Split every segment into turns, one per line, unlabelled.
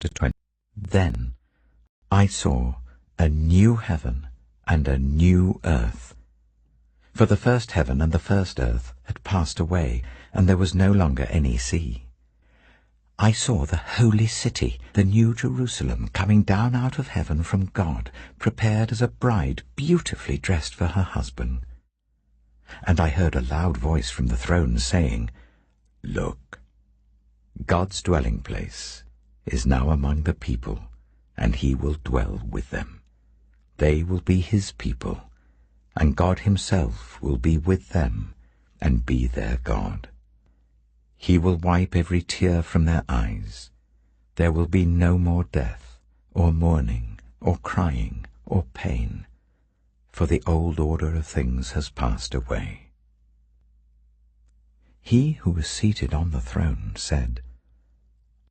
chapter 20. Then I saw a new heaven and a new earth. For the first heaven and the first earth had passed away, and there was no longer any sea. I saw the holy city, the new Jerusalem, coming down out of heaven from God, prepared as a bride beautifully dressed for her husband. And I heard a loud voice from the throne saying, "Look, God's dwelling place is now among the people, and he will dwell with them. They will be his people, and God himself will be with them and be their God. He will wipe every tear from their eyes. There will be no more death, or mourning, or crying, or pain, for the old order of things has passed away." He who was seated on the throne said,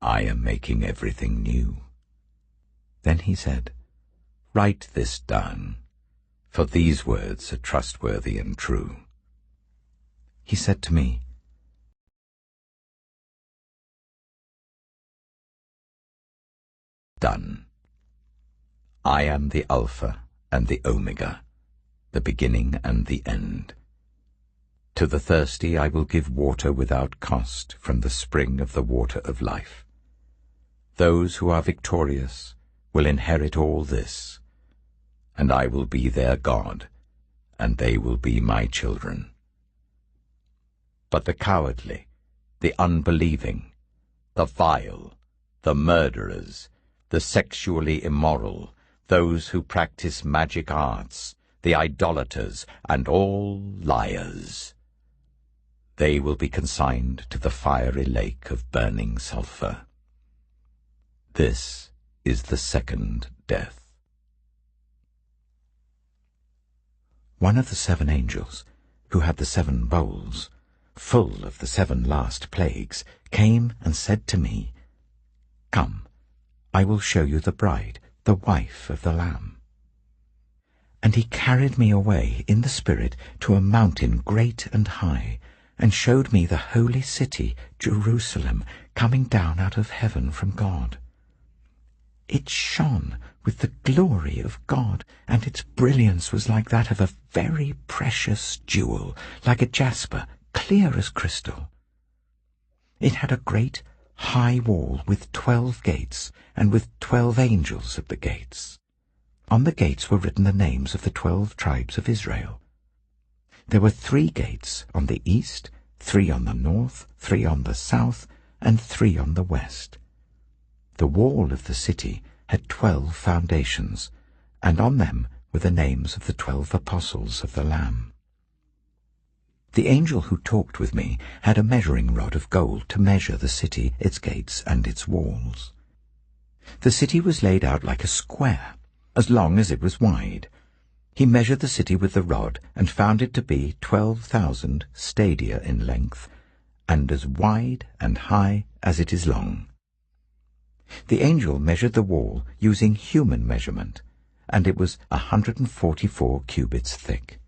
"I am making everything new." Then he said, "Write this down, for these words are trustworthy and true." He said to me, "Done. I am the Alpha and the Omega, the beginning and the end. To the thirsty I will give water without cost from the spring of the water of life. Those who are victorious will inherit all this, and I will be their God, and they will be my children. But the cowardly, the unbelieving, the vile, the murderers, the sexually immoral, those who practice magic arts, the idolaters, and all liars, they will be consigned to the fiery lake of burning sulfur. This is the second death." One of the 7 angels, who had the 7 bowls, full of the 7 last plagues, came and said to me, "Come, I will show you the bride, the wife of the Lamb." And he carried me away in the Spirit to a mountain great and high, and showed me the holy city, Jerusalem, coming down out of heaven from God. It shone with the glory of God, and its brilliance was like that of a very precious jewel, like a jasper, clear as crystal. It had a great high wall with 12 gates, and with 12 angels at the gates. On the gates were written the names of the 12 tribes of Israel. There were 3 gates on the east, 3 on the north, 3 on the south, and 3 on the west. The wall of the city had 12 foundations, and on them were the names of the 12 apostles of the Lamb. The angel who talked with me had a measuring rod of gold to measure the city, its gates, and its walls. The city was laid out like a square, as long as it was wide. He measured the city with the rod, and found it to be 12,000 stadia in length, and as wide and high as it is long. The angel measured the wall using human measurement, and it was 144 cubits thick.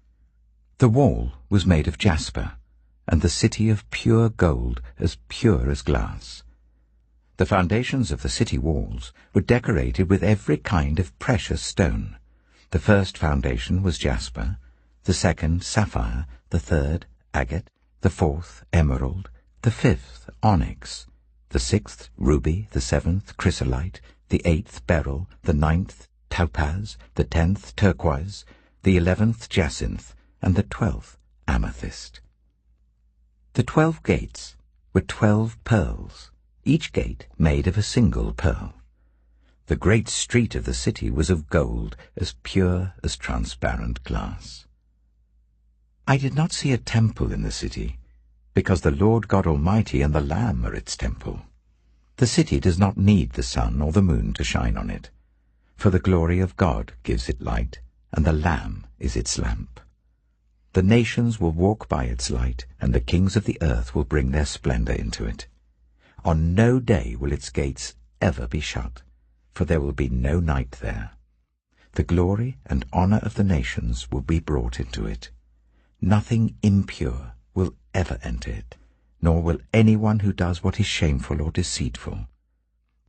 The wall was made of jasper, and the city of pure gold, as pure as glass. The foundations of the city walls were decorated with every kind of precious stone. The first foundation was jasper, the second sapphire, the third agate, the fourth emerald, the fifth onyx, the 6th ruby, the 7th chrysolite, the 8th beryl, the 9th topaz, the 10th turquoise, the 11th jacinth, and the 12th amethyst. The 12 gates were 12 pearls, each gate made of a single pearl. The great street of the city was of gold, as pure as transparent glass. I did not see a temple in the city, because the Lord God Almighty and the Lamb are its temple. The city does not need the sun or the moon to shine on it, for the glory of God gives it light, and the Lamb is its lamp. The nations will walk by its light, and the kings of the earth will bring their splendor into it. On no day will its gates ever be shut, for there will be no night there. The glory and honor of the nations will be brought into it. Nothing impure will ever enter it, nor will anyone who does what is shameful or deceitful.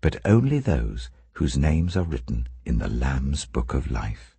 but only those whose names are written in the Lamb's book of life.